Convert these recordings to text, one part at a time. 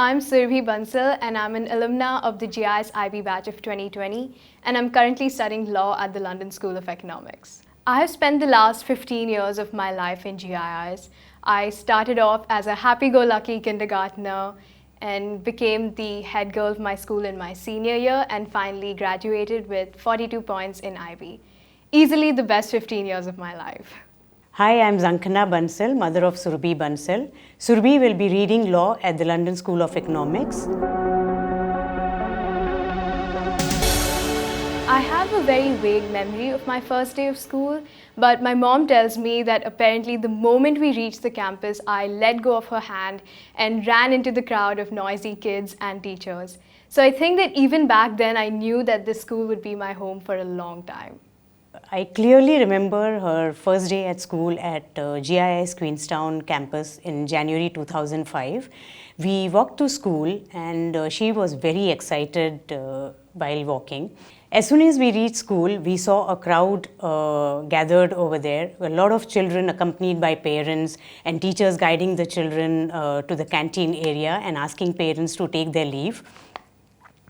I'm Surbhi Bansal and I'm an alumna of the GIS IB batch of 2020 and I'm currently studying law at the London School of Economics. I have spent the last 15 years of my life in GIS. I started off as a happy-go-lucky kindergartner and became the head girl of my school in my senior year and finally graduated with 42 points in IB. Easily the best 15 years of my life. Hi, I'm Zankana Bansal, mother of Surbhi Bansal. Surbhi will be reading law at the London School of Economics. I have a very vague memory of my first day of school, but my mom tells me that apparently the moment we reached the campus, I let go of her hand and ran into the crowd of noisy kids and teachers. So I think that even back then, I knew that this school would be my home for a long time. I clearly remember her first day at school at GIS Queenstown campus in January 2005. We walked to school and she was very excited while walking. As soon as we reached school, we saw a crowd gathered over there, a lot of children accompanied by parents and teachers guiding the children to the canteen area and asking parents to take their leave.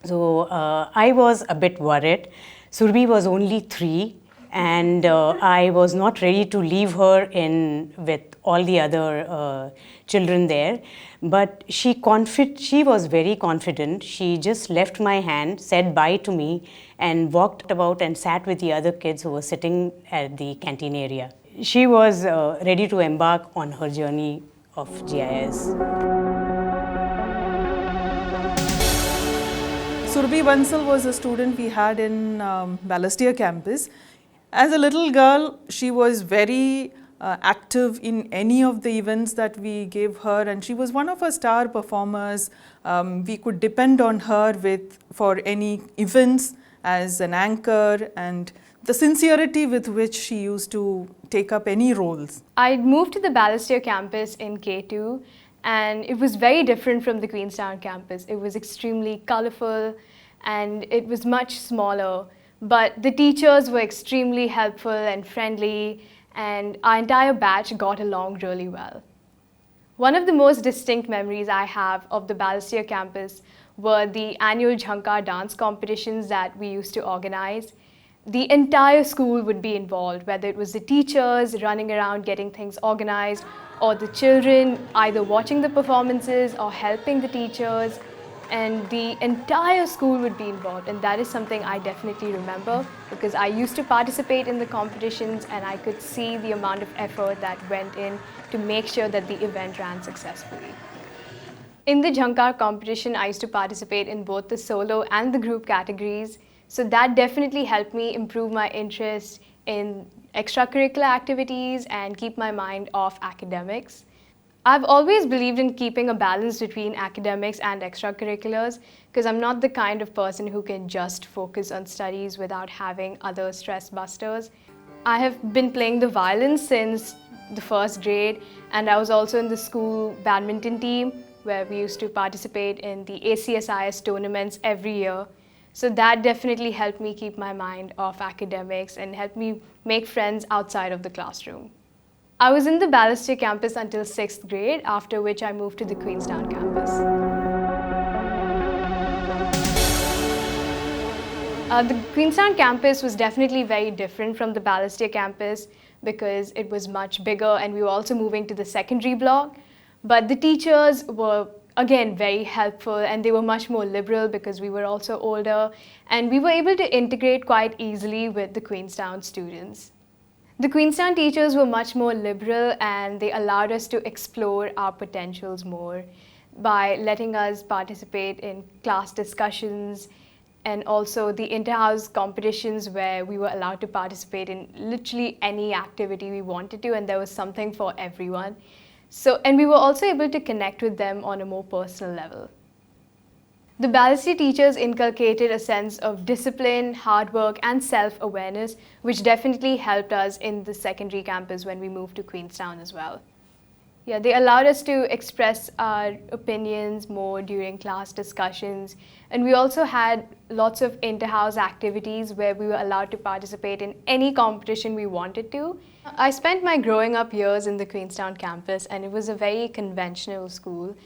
So I was a bit worried. Surbhi was only 3. And I was not ready to leave her in with all the other children there. But she was very confident. She just left my hand, said bye to me, and walked about and sat with the other kids who were sitting at the canteen area. She was ready to embark on her journey of GIS. Surbhi Bansal was a student we had in Balestier campus. As a little girl, she was very active in any of the events that we gave her, and she was one of our star performers. We could depend on her for any events as an anchor, and the sincerity with which she used to take up any roles. I moved to the Balestier campus in K2, and it was very different from the Queenstown campus. It was extremely colorful, and it was much smaller. But the teachers were extremely helpful and friendly, and our entire batch got along really well. One of the most distinct memories I have of the Balestier campus were the annual Jhankar dance competitions that we used to organize. The entire school would be involved, whether it was the teachers running around getting things organized, or the children either watching the performances or helping the teachers. And the entire school would be involved, and that is something I definitely remember because I used to participate in the competitions and I could see the amount of effort that went in to make sure that the event ran successfully. In the Jhankar competition, I used to participate in both the solo and the group categories, so that definitely helped me improve my interest in extracurricular activities and keep my mind off academics. I've always believed in keeping a balance between academics and extracurriculars because I'm not the kind of person who can just focus on studies without having other stress busters. I have been playing the violin since the first grade, and I was also in the school badminton team where we used to participate in the ACSIS tournaments every year. So that definitely helped me keep my mind off academics and helped me make friends outside of the classroom. I was in the Balestier campus until 6th grade, after which I moved to the Queenstown campus. The Queenstown campus was definitely very different from the Balestier campus because it was much bigger and we were also moving to the secondary block. But the teachers were, again, very helpful and they were much more liberal because we were also older and we were able to integrate quite easily with the Queenstown students. The Queenstown teachers were much more liberal and they allowed us to explore our potentials more by letting us participate in class discussions and also the inter-house competitions where we were allowed to participate in literally any activity we wanted to, and there was something for everyone. And we were also able to connect with them on a more personal level. The Balestier teachers inculcated a sense of discipline, hard work, and self-awareness, which definitely helped us in the secondary campus when we moved to Queenstown as well. Yeah, they allowed us to express our opinions more during class discussions, and we also had lots of inter-house activities where we were allowed to participate in any competition we wanted to. I spent my growing up years in the Queenstown campus, and it was a very conventional school.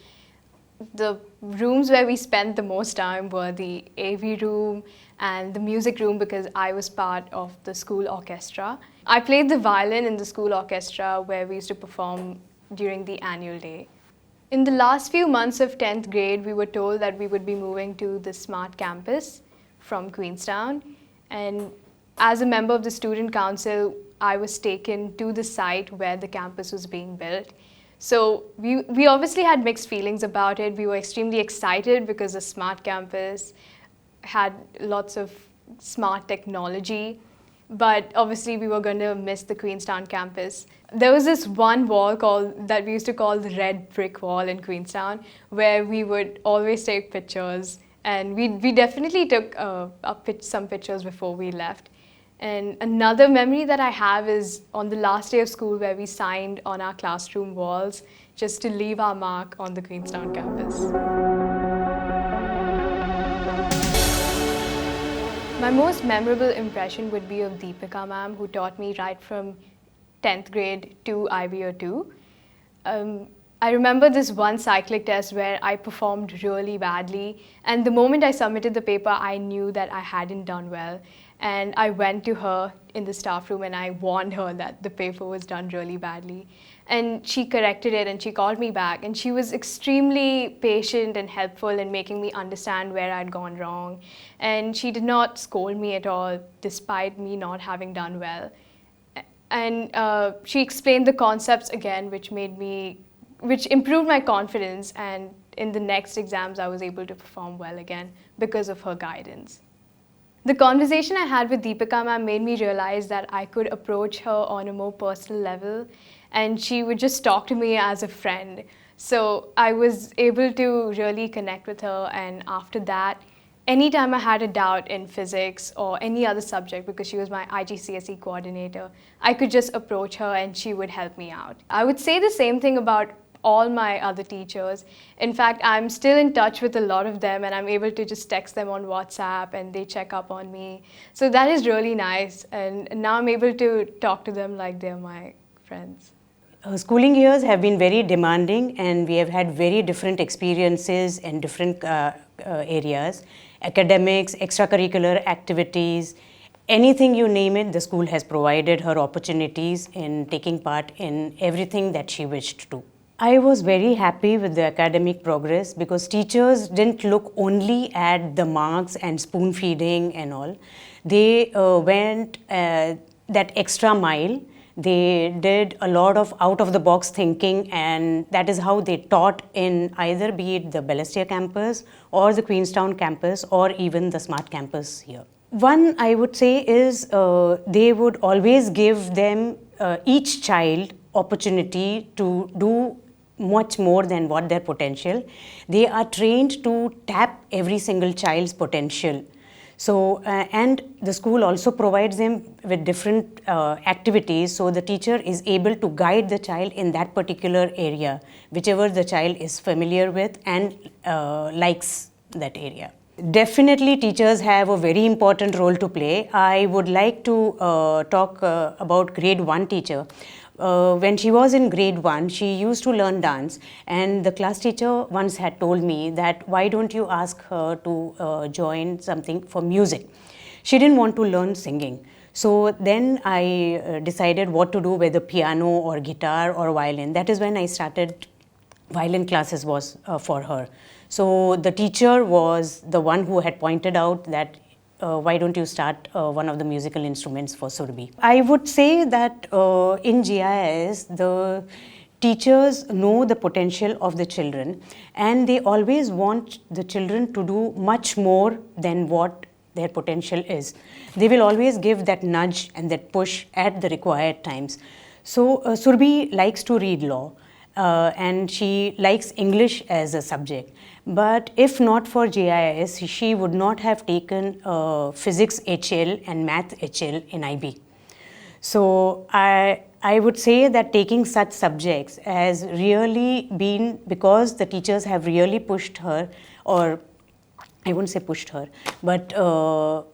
the rooms where we spent the most time were the AV room and the music room because I was part of the school orchestra. I played the violin in the school orchestra where we used to perform during the annual day. In the last few months of 10th grade, we were told that we would be moving to the Smart Campus from Queenstown. And as a member of the student council, I was taken to the site where the campus was being built. So we obviously had mixed feelings about it. We were extremely excited because the Smart Campus had lots of smart technology, but obviously we were going to miss the Queenstown campus. There was this one wall that we used to call the red brick wall in Queenstown, where we would always take pictures, and we definitely took some pictures before we left. And another memory that I have is on the last day of school where we signed on our classroom walls just to leave our mark on the Queenstown campus. My most memorable impression would be of Deepika ma'am, who taught me right from 10th grade to IBO 2. I remember this one cyclic test where I performed really badly, and the moment I submitted the paper, I knew that I hadn't done well. And I went to her in the staff room and I warned her that the paper was done really badly. And she corrected it and she called me back, and she was extremely patient and helpful in making me understand where I'd gone wrong. And she did not scold me at all despite me not having done well. And she explained the concepts again, which improved my confidence, and in the next exams I was able to perform well again because of her guidance. The conversation I had with Deepika ma'am made me realize that I could approach her on a more personal level, and she would just talk to me as a friend. So I was able to really connect with her, and after that, anytime I had a doubt in physics or any other subject, because she was my IGCSE coordinator, I could just approach her and she would help me out. I would say the same thing about all my other teachers. In fact, I'm still in touch with a lot of them, and I'm able to just text them on WhatsApp and they check up on me. So that is really nice, and now I'm able to talk to them like they're my friends. Schooling years have been very demanding, and we have had very different experiences in different areas. Academics, extracurricular activities, anything you name it, the school has provided her opportunities in taking part in everything that she wished to. I was very happy with the academic progress because teachers didn't look only at the marks and spoon feeding and all. They went that extra mile. They did a lot of out-of-the-box thinking, and that is how they taught in either be it the Balestier campus or the Queenstown campus or even the Smart campus here. One I would say is they would always give them, each child, opportunity to do much more than what their potential. They are trained to tap every single child's potential. So, and the school also provides them with different activities, so the teacher is able to guide the child in that particular area, whichever the child is familiar with and likes that area. Definitely teachers have a very important role to play. I would like to talk about grade 1 teacher. When she was in grade 1, she used to learn dance, and the class teacher once had told me that why don't you ask her to join something for music. She didn't want to learn singing. So then I decided what to do, whether piano or guitar or violin. That is when I started violin classes was for her. So the teacher was the one who had pointed out that why don't you start one of the musical instruments for Surbhi. I would say that in GIS, the teachers know the potential of the children, and they always want the children to do much more than what their potential is. They will always give that nudge and that push at the required times. So Surbhi likes to read law. And she likes English as a subject. But if not for GIS, she would not have taken physics HL and math HL in IB. So I would say that taking such subjects has really been because the teachers have really pushed her, or I wouldn't say pushed her, but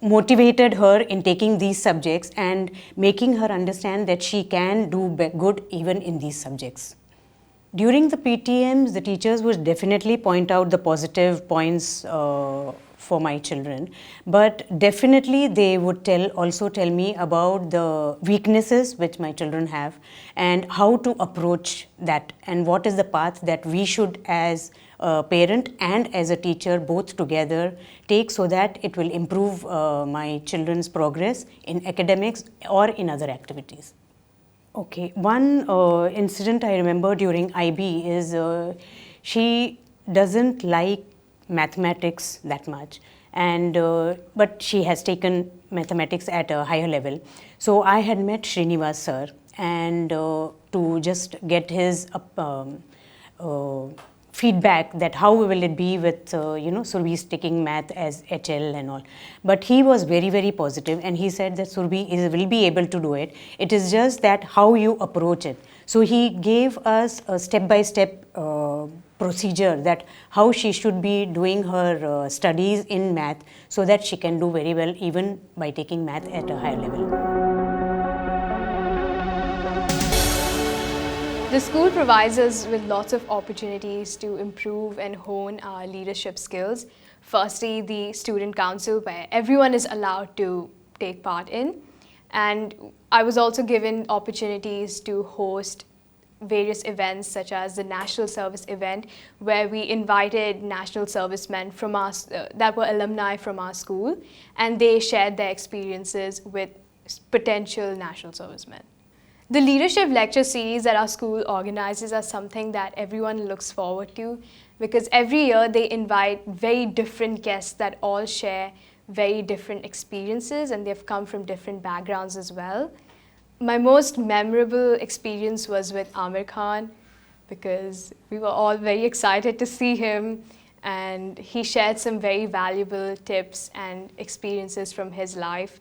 motivated her in taking these subjects and making her understand that she can do good even in these subjects. During the PTMs, the teachers would definitely point out the positive points for my children, but definitely they would also tell me about the weaknesses which my children have and how to approach that and what is the path that we should as a parent and as a teacher both together take so that it will improve my children's progress in academics or in other activities. Okay, one incident I remember during IB is she doesn't like mathematics that much, and but she has taken mathematics at a higher level. So I had met Srinivas sir, and to just get his feedback that how will it be with Surbhi's taking math as HL and all. But he was very, very positive, and he said that Surbhi will be able to do it. It is just that how you approach it. So he gave us a step-by-step procedure that how she should be doing her studies in math so that she can do very well even by taking math at a higher level. The school provides us with lots of opportunities to improve and hone our leadership skills. Firstly, the student council, where everyone is allowed to take part in. And I was also given opportunities to host various events such as the National Service event, where we invited national servicemen from our, that were alumni from our school, and they shared their experiences with potential national servicemen. The leadership lecture series that our school organizes are something that everyone looks forward to, because every year they invite very different guests that all share very different experiences, and they've come from different backgrounds as well. My most memorable experience was with Amir Khan, because we were all very excited to see him, and he shared some very valuable tips and experiences from his life.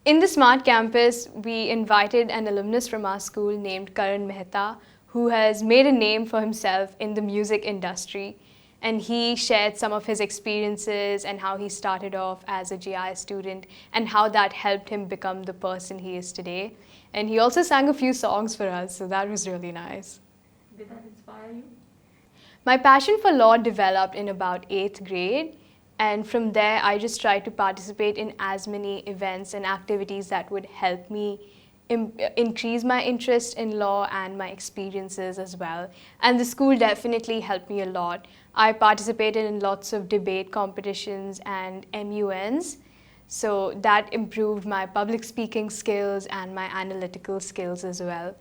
In the Smart Campus, we invited an alumnus from our school named Karan Mehta, who has made a name for himself in the music industry. And he shared some of his experiences and how he started off as a GI student and how that helped him become the person he is today. And he also sang a few songs for us, so that was really nice. Did that inspire you? My passion for law developed in about 8th grade. And from there, I just tried to participate in as many events and activities that would help me increase my interest in law and my experiences as well. And the school definitely helped me a lot. I participated in lots of debate competitions and MUNs. So that improved my public speaking skills and my analytical skills as well.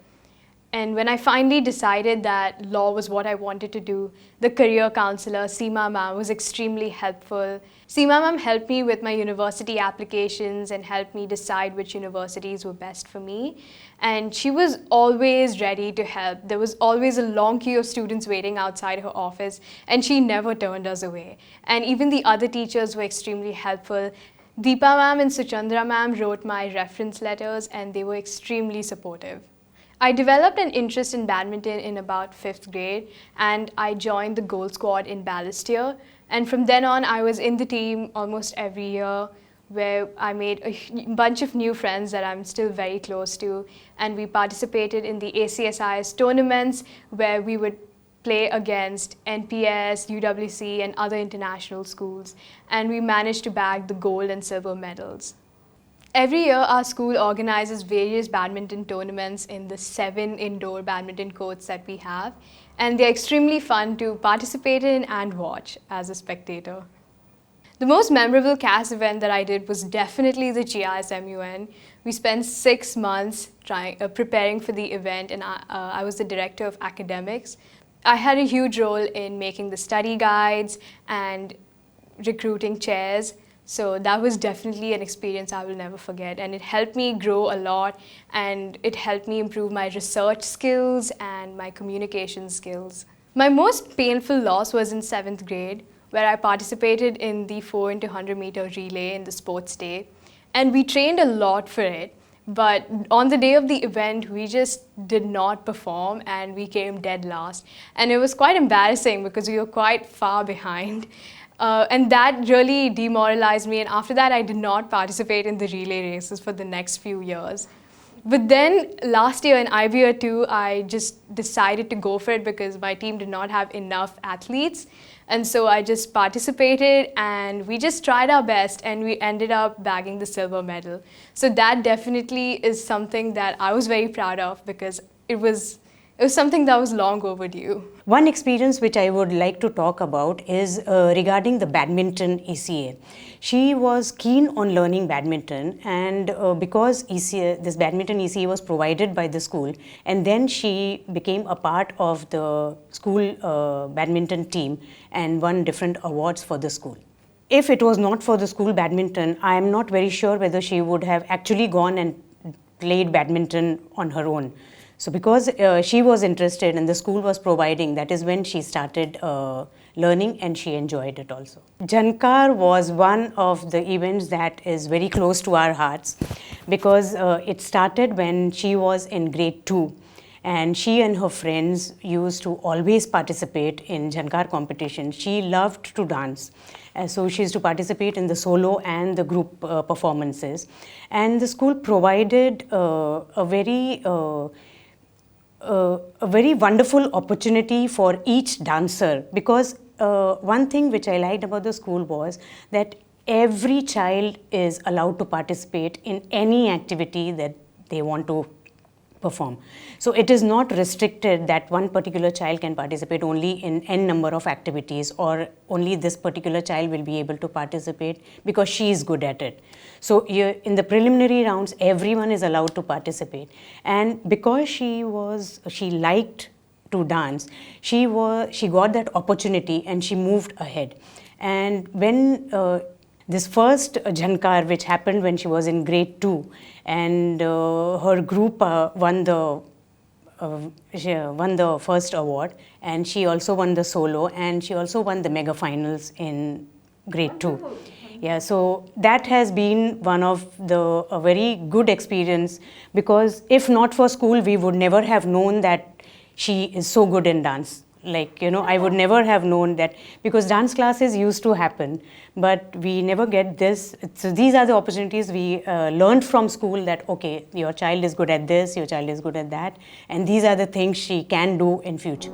And when I finally decided that law was what I wanted to do, the career counselor, Seema ma'am, was extremely helpful. Seema ma'am helped me with my university applications and helped me decide which universities were best for me. And she was always ready to help. There was always a long queue of students waiting outside her office, and she never turned us away. And even the other teachers were extremely helpful. Deepa ma'am and Suchandra ma'am wrote my reference letters, and they were extremely supportive. I developed an interest in badminton in about 5th grade, and I joined the goal squad in Balestier. And from then on, I was in the team almost every year, where I made a bunch of new friends that I'm still very close to. And we participated in the ACSIS tournaments, where we would play against NPS, UWC, and other international schools. And we managed to bag the gold and silver medals. Every year, our school organizes various badminton tournaments in the 7 indoor badminton courts that we have, and they're extremely fun to participate in and watch as a spectator. The most memorable CAS event that I did was definitely the GISMUN. We spent 6 months preparing for the event, and I was the director of academics. I had a huge role in making the study guides and recruiting chairs. So that was definitely an experience I will never forget, and it helped me grow a lot, and it helped me improve my research skills and my communication skills. My most painful loss was in 7th grade, where I participated in the 4 into 100 meter relay in the sports day, and we trained a lot for it. But on the day of the event, we just did not perform, and we came dead last. And it was quite embarrassing because we were quite far behind. And that really demoralized me, and after that I did not participate in the relay races for the next few years. But then last year in IB Year 2, I just decided to go for it because my team did not have enough athletes. And so I just participated and we just tried our best and we ended up bagging the silver medal. So that definitely is something that I was very proud of because it was something that was long overdue. One experience which I would like to talk about is regarding the badminton ECA. She was keen on learning badminton, and because this badminton ECA was provided by the school, and then she became a part of the school badminton team and won different awards for the school. If it was not for the school badminton, I am not very sure whether she would have actually gone and played badminton on her own. So because she was interested and the school was providing, that is when she started learning and she enjoyed it also. Jhankar was one of the events that is very close to our hearts because it started when she was in grade 2 and she and her friends used to always participate in Jhankar competition. She loved to dance. So she used to participate in the solo and the group performances. And the school provided a very wonderful opportunity for each dancer because one thing which I liked about the school was that every child is allowed to participate in any activity that they want to perform. So it is not restricted that one particular child can participate only in n number of activities or only this particular child will be able to participate because she is good at it. So in the preliminary rounds, everyone is allowed to participate. And because she liked to dance, she got that opportunity and she moved ahead. And when this first Jhankar, which happened when she was in grade 2, and her group won the first award, and she also won the solo, and she also won the mega finals in grade 2. Yeah, so that has been one of a very good experience because if not for school, we would never have known that she is so good in dance. Like, I would never have known that because dance classes used to happen, but we never get this. So these are the opportunities we learned from school that, okay, your child is good at this, your child is good at that, and these are the things she can do in future.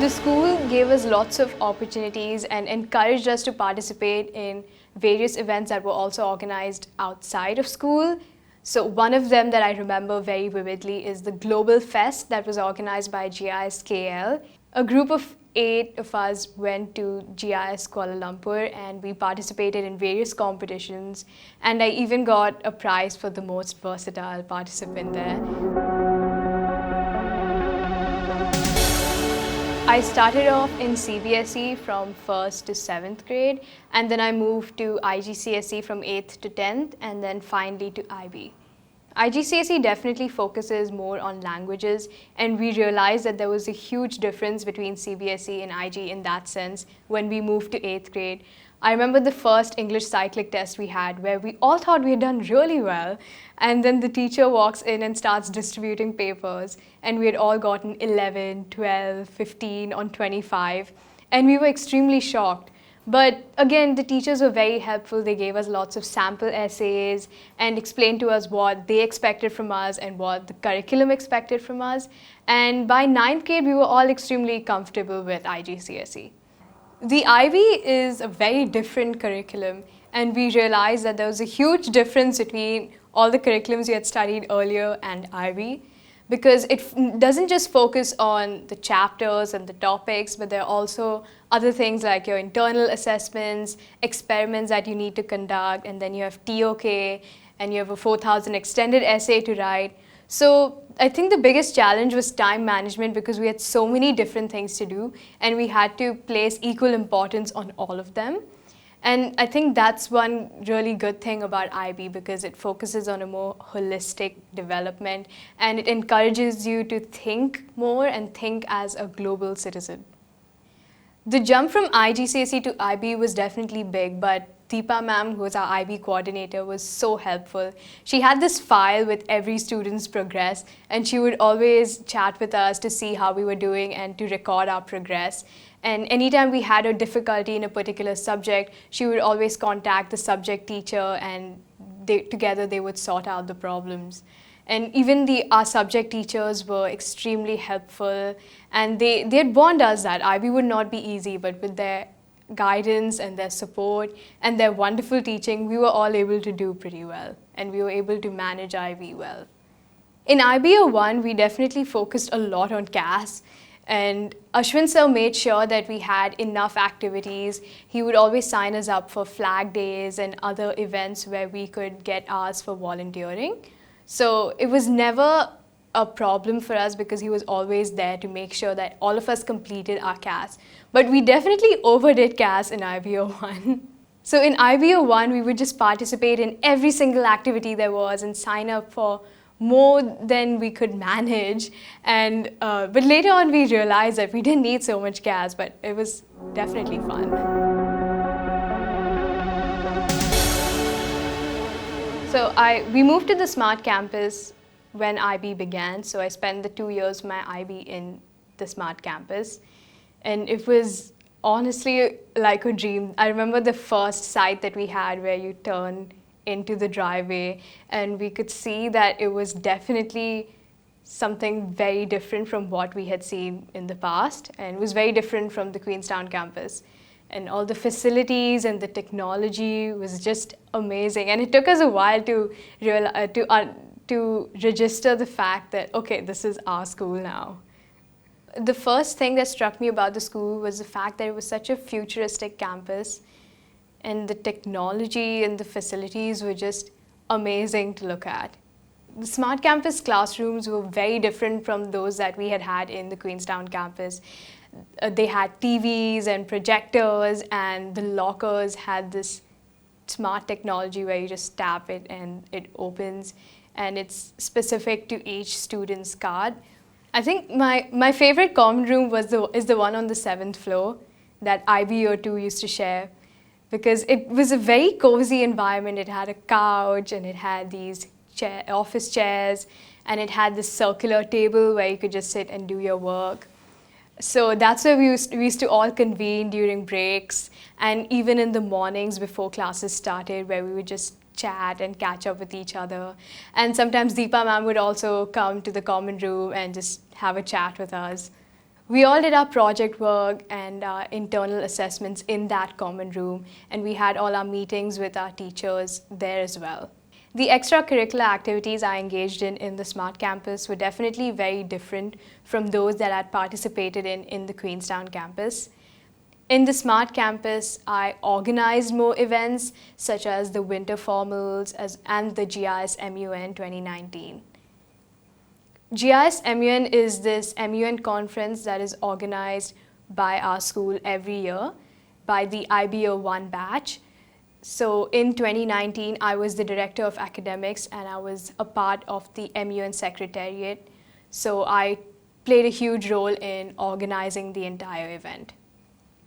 The school gave us lots of opportunities and encouraged us to participate in various events that were also organized outside of school. So one of them that I remember very vividly is the Global Fest that was organized by GIS KL. A group of 8 of us went to GIS Kuala Lumpur and we participated in various competitions, and I even got a prize for the most versatile participant there. I started off in CBSE from 1st to 7th grade, and then I moved to IGCSE from 8th to 10th, and then finally to IB. IGCSE definitely focuses more on languages, and we realized that there was a huge difference between CBSE and IG in that sense when we moved to 8th grade. I remember the first English cyclic test we had where we all thought we had done really well, and then the teacher walks in and starts distributing papers, and we had all gotten 11, 12, 15 on 25, and we were extremely shocked. But again, the teachers were very helpful. They gave us lots of sample essays and explained to us what they expected from us and what the curriculum expected from us. And by 9th grade, we were all extremely comfortable with IGCSE. The IB is a very different curriculum, and we realized that there was a huge difference between all the curriculums we had studied earlier and IB, because it doesn't just focus on the chapters and the topics, but there are also other things like your internal assessments, experiments that you need to conduct, and then you have TOK, and you have a 4,000 extended essay to write. So I think the biggest challenge was time management because we had so many different things to do, and we had to place equal importance on all of them. And I think that's one really good thing about IB because it focuses on a more holistic development, and it encourages you to think more and think as a global citizen. The jump from IGCSE to IB was definitely big, but Deepa ma'am, who was our IB coordinator, was so helpful. She had this file with every student's progress, and she would always chat with us to see how we were doing and to record our progress. And anytime we had a difficulty in a particular subject, she would always contact the subject teacher, and together they would sort out the problems. And even our subject teachers were extremely helpful, and they'd warned us that IB would not be easy, but with their guidance and their support and their wonderful teaching, we were all able to do pretty well, and we were able to manage IB well. In IB01, we definitely focused a lot on CAS, and Ashwin sir made sure that we had enough activities. He would always sign us up for flag days and other events where we could get hours for volunteering. So it was never a problem for us because he was always there to make sure that all of us completed our CAS. But we definitely overdid CAS in IB01. So in IB01, we would just participate in every single activity there was and sign up for more than we could manage. And but later on, we realized that we didn't need so much CAS, but it was definitely fun. So we moved to the Smart Campus when IB began. So I spent the 2 years of my IB in the Smart Campus. And it was honestly like a dream. I remember the first site that we had where you turn into the driveway, and we could see that it was definitely something very different from what we had seen in the past. And it was very different from the Queenstown campus. And all the facilities and the technology was just amazing. And it took us a while to register the fact that, okay, this is our school now. The first thing that struck me about the school was the fact that it was such a futuristic campus, and the technology and the facilities were just amazing to look at. The Smart Campus classrooms were very different from those that we had in the Queenstown campus. They had TVs and projectors, and the lockers had this smart technology where you just tap it and it opens, and it's specific to each student's card. I think my favorite common room is the one on the 7th floor that IB02 used to share, because it was a very cozy environment. It had a couch, and it had these office chairs, and it had this circular table where you could just sit and do your work. So that's where we used to all convene during breaks, and even in the mornings before classes started, where we would just chat and catch up with each other. And sometimes Deepa ma'am would also come to the common room and just have a chat with us. We all did our project work and our internal assessments in that common room, and we had all our meetings with our teachers there as well. The extracurricular activities I engaged in the Smart Campus were definitely very different from those that I'd participated in the Queenstown campus. In the Smart Campus, I organized more events such as the Winter Formals and the GIS MUN 2019. GIS MUN is this MUN conference that is organized by our school every year by the IB01 batch. So in 2019, I was the director of academics, and I was a part of the MUN secretariat. So I played a huge role in organizing the entire event.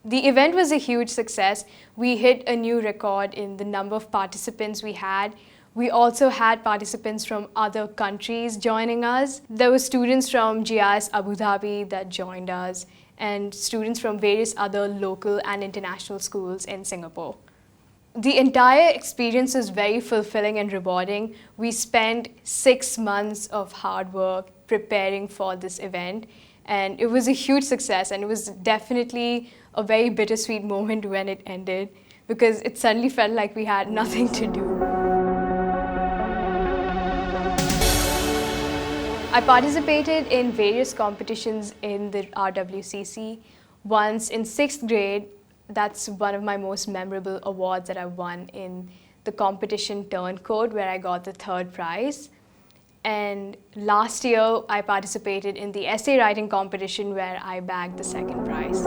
The event was a huge success. We hit a new record in the number of participants we had. We also had participants from other countries joining us. There were students from GIS Abu Dhabi that joined us, and students from various other local and international schools in Singapore. The entire experience was very fulfilling and rewarding. We spent 6 months of hard work preparing for this event, and it was a huge success, and it was definitely a very bittersweet moment when it ended, because it suddenly felt like we had nothing to do. I participated in various competitions in the RWCC. Once in 6th grade, that's one of my most memorable awards that I won in the competition Turncoat, where I got the 3rd prize. And last year, I participated in the essay writing competition where I bagged the 2nd prize.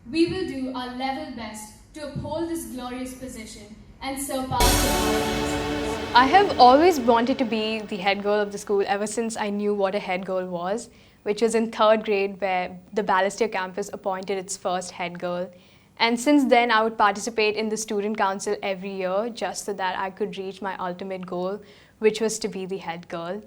We will do our level best to uphold this glorious position and surpass the I have always wanted to be the head girl of the school ever since I knew what a head girl was, which was in 3rd grade where the Balestier campus appointed its first head girl. And since then, I would participate in the student council every year just so that I could reach my ultimate goal, which was to be the head girl.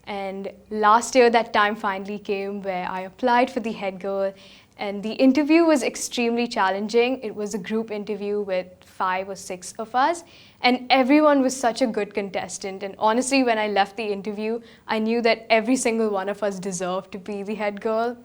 And last year, that time finally came where I applied for the head girl. And the interview was extremely challenging. It was a group interview with 5 or 6 of us. And everyone was such a good contestant. And honestly, when I left the interview, I knew that every single one of us deserved to be the head girl.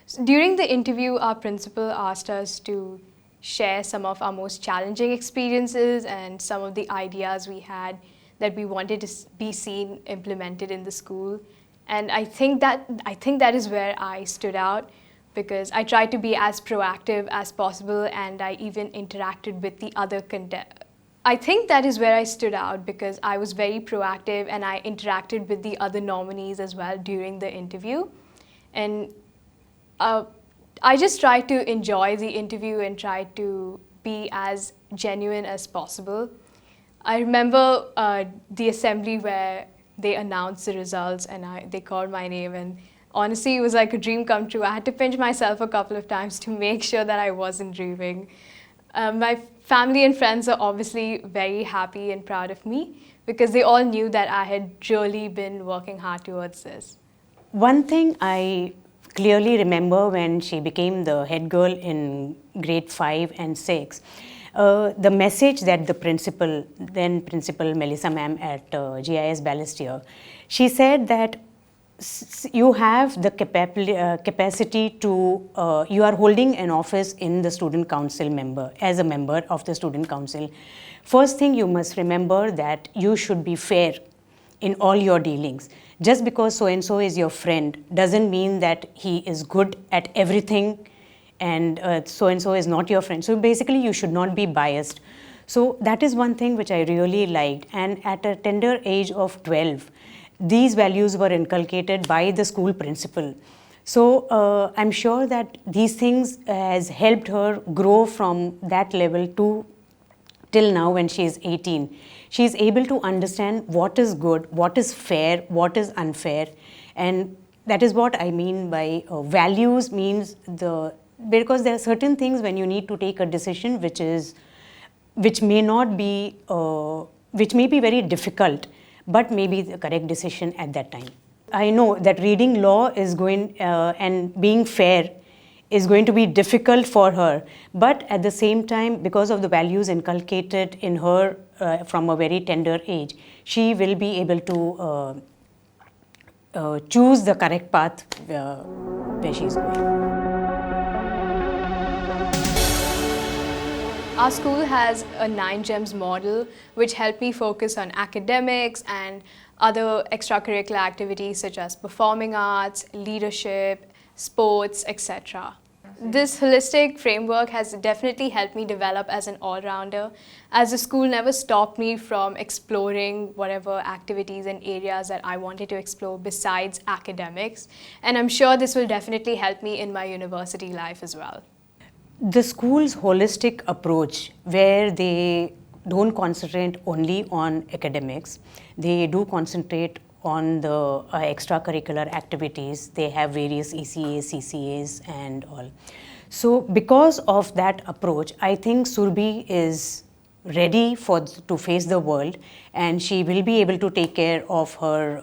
So during the interview, our principal asked us to share some of our most challenging experiences and some of the ideas we had that we wanted to be seen implemented in the school. And I think that is where I stood out, because I tried to be as proactive as possible, and I even interacted with the other I think that is where I stood out because I was very proactive and I interacted with the other nominees as well during the interview. And I just tried to enjoy the interview and tried to be as genuine as possible. I remember the assembly where they announced the results and they called my name, and honestly, it was like a dream come true. I had to pinch myself a couple of times to make sure that I wasn't dreaming. My family and friends are obviously very happy and proud of me because they all knew that I had really been working hard towards this. One thing I clearly remember when she became the head girl in grade 5 and 6, the message that the then principal Melissa ma'am at GIS Balestier, she said that you have the capacity to, you are holding an office in the student council as a member of the student council. First thing you must remember that you should be fair in all your dealings. Just because so-and-so is your friend doesn't mean that he is good at everything and so-and-so is not your friend. So basically you should not be biased. So that is one thing which I really liked. And at a tender age of 12, these values were inculcated by the school principal. So I'm sure that these things has helped her grow from that level to till now when she is 18. She is able to understand what is good, what is fair, what is unfair. And that is what I mean by values means because there are certain things when you need to take a decision which may be very difficult, but may be the correct decision at that time. I know that reading law is and being fair is going to be difficult for her, but at the same time, because of the values inculcated in her from a very tender age, she will be able to choose the correct path where she is going. Our school has a 9 GEMS model, which helped me focus on academics and other extracurricular activities such as performing arts, leadership, sports, etc. This holistic framework has definitely helped me develop as an all-rounder, as the school never stopped me from exploring whatever activities and areas that I wanted to explore besides academics. And I'm sure this will definitely help me in my university life as well. The school's holistic approach, where they don't concentrate only on academics, they do concentrate on the extracurricular activities. They have various ECAs, CCAs and all. So because of that approach, I think Surbhi is ready to face the world, and she will be able to take care of her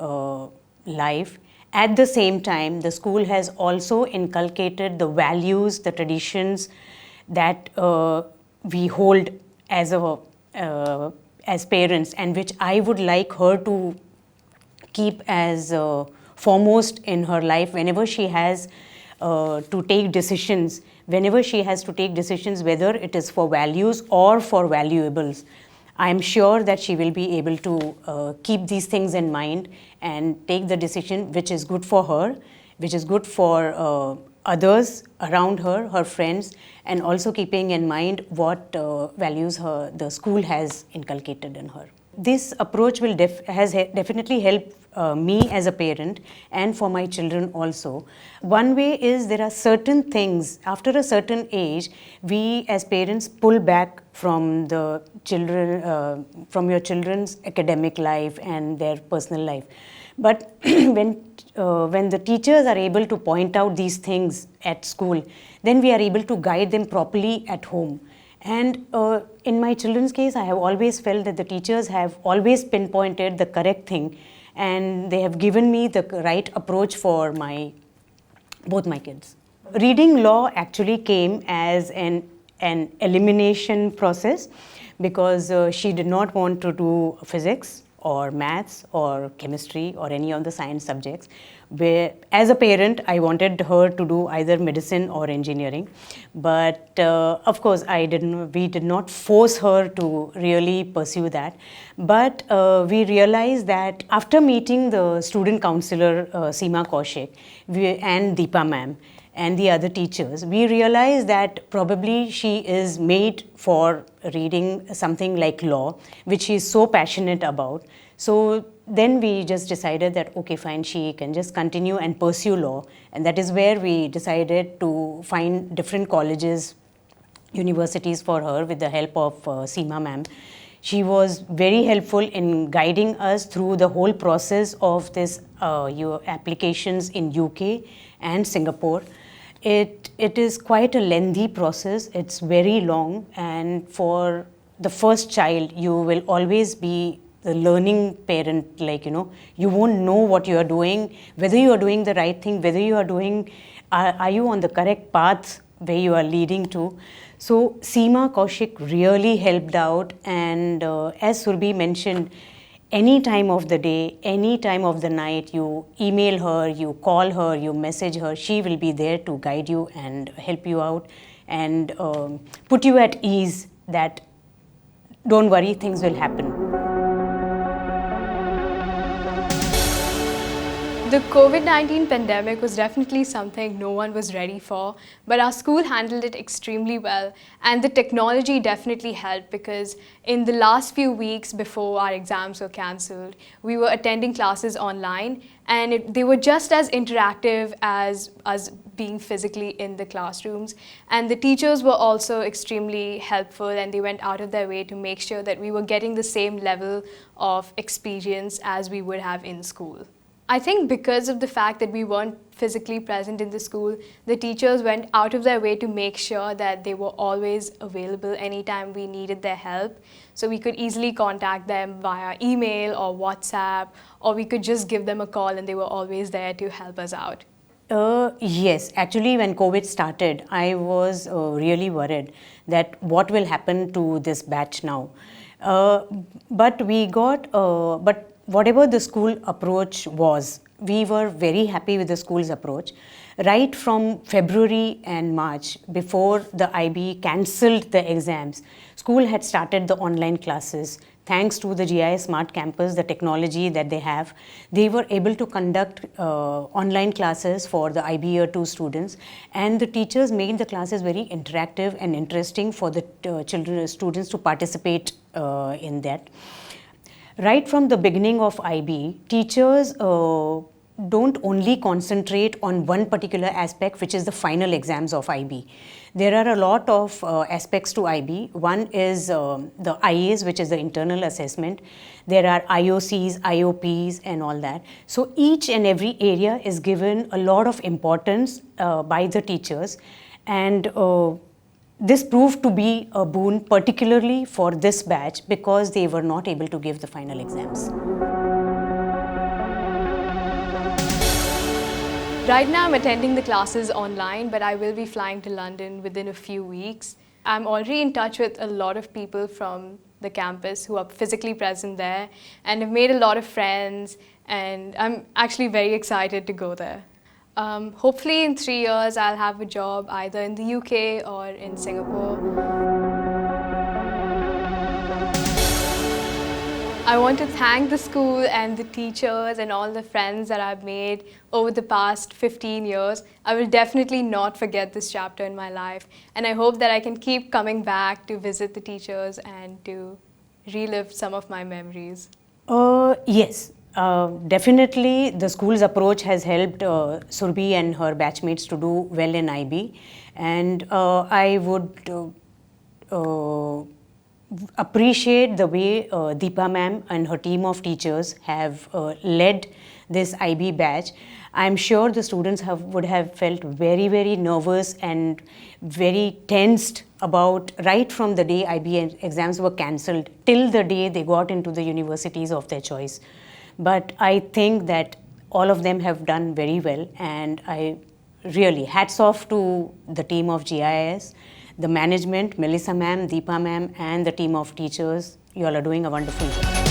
life. At the same time, the school has also inculcated the values, the traditions that we hold as parents, and which I would like her to keep as foremost in her life whenever she has to take decisions, whether it is for values or for valuables. I am sure that she will be able to keep these things in mind and take the decision which is good for her, which is good for others around her, her friends, and also keeping in mind what values the school has inculcated in her. This approach will definitely helped me as a parent and for my children also. One way is there are certain things, after a certain age, we as parents pull back from the children, from your children's academic life and their personal life. But when the teachers are able to point out these things at school, then we are able to guide them properly at home. And in my children's case, I have always felt that the teachers have always pinpointed the correct thing, and they have given me the right approach for both my kids. Reading law actually came as an elimination process because she did not want to do physics or maths or chemistry or any of the science subjects. Where, as a parent, I wanted her to do either medicine or engineering, but of course we did not force her to really pursue that. But we realized that after meeting the student counselor Seema Kaushik and Deepa ma'am and the other teachers, we realized that probably she is made for reading something like law, which she is so passionate about. So then we just decided that, okay, fine, she can just continue and pursue law. And that is where we decided to find different colleges, universities for her with the help of Seema ma'am. She was very helpful in guiding us through the whole process of this your applications in UK and Singapore. It is quite a lengthy process. It's very long, and for the first child, you will always be the learning parent. Like, you won't know what you are doing, whether you are doing the right thing, whether you are doing, are you on the correct path where you are leading to. So Seema Kaushik really helped out, and as Surbhi mentioned, any time of the day, any time of the night, you email her, you call her, you message her, she will be there to guide you and help you out and put you at ease that don't worry, things will happen. The COVID-19 pandemic was definitely something no one was ready for, but our school handled it extremely well, and the technology definitely helped because in the last few weeks before our exams were cancelled, we were attending classes online, and they were just as interactive as us being physically in the classrooms. And the teachers were also extremely helpful, and they went out of their way to make sure that we were getting the same level of experience as we would have in school. I think because of the fact that we weren't physically present in the school, the teachers went out of their way to make sure that they were always available anytime we needed their help. So we could easily contact them via email or WhatsApp, or we could just give them a call and they were always there to help us out. Yes, actually when COVID started, I was really worried that what will happen to this batch now. But whatever the school approach was, we were very happy with the school's approach. Right from February and March, before the IB cancelled the exams, school had started the online classes. Thanks to the GIS Smart Campus, the technology that they have, they were able to conduct online classes for the IB Year 2 students, and the teachers made the classes very interactive and interesting for the students to participate in that. Right from the beginning of IB, teachers don't only concentrate on one particular aspect, which is the final exams of IB. There are a lot of aspects to IB. One is the IAs, which is the internal assessment. There are IOCs, IOPs, and all that. So each and every area is given a lot of importance by the teachers, and this proved to be a boon, particularly for this batch, because they were not able to give the final exams. Right now I'm attending the classes online, but I will be flying to London within a few weeks. I'm already in touch with a lot of people from the campus who are physically present there, and have made a lot of friends, and I'm actually very excited to go there. Hopefully in 3 years I'll have a job either in the UK or in Singapore. I want to thank the school and the teachers and all the friends that I've made over the past 15 years. I will definitely not forget this chapter in my life, and I hope that I can keep coming back to visit the teachers and to relived some of my memories. Yes, definitely the school's approach has helped Surbhi and her batchmates to do well in IB, and I would appreciate the way Deepa ma'am and her team of teachers have led this IB batch. I'm sure the students would have felt very, very nervous and very tensed about right from the day IB exams were cancelled till the day they got into the universities of their choice. But I think that all of them have done very well, and I really hats off to the team of GIS, the management, Melissa ma'am, Deepa ma'am, and the team of teachers. You all are doing a wonderful job.